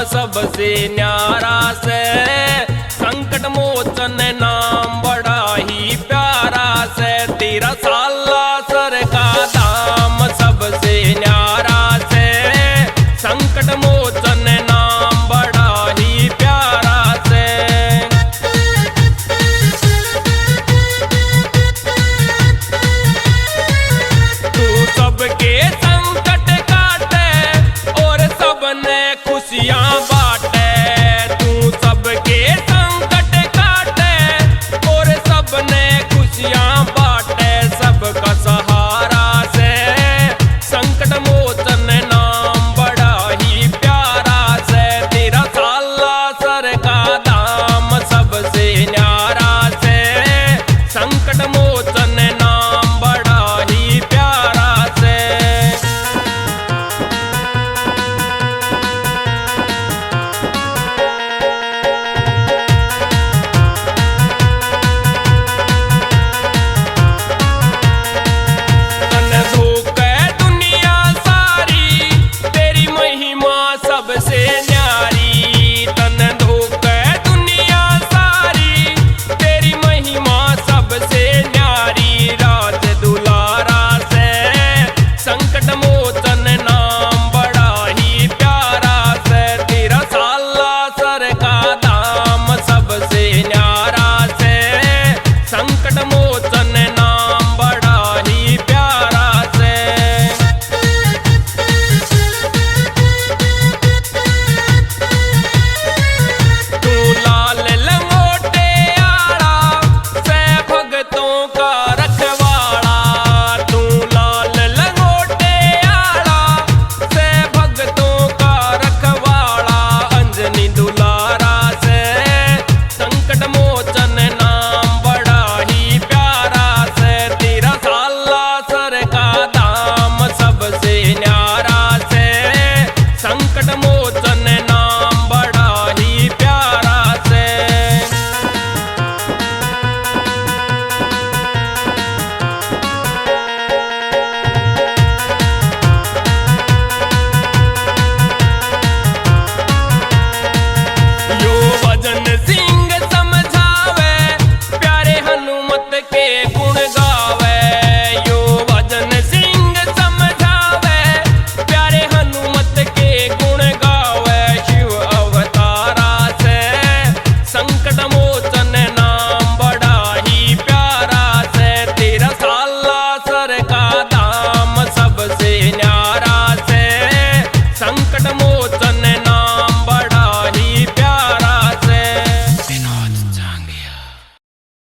सबसे न्यारा से संकट मोचन नाम बड़ा ही प्यारा से। 13 साला सर का दाम सबसे न्यारा से संकट मोचन नाम बड़ा ही प्यारा से। तू सबके संकट काटे और सबने खुशियां बाटे। तू सबके संकट काटे और सबने खुशियां बाटे। सबका सहारा से संकट मोचन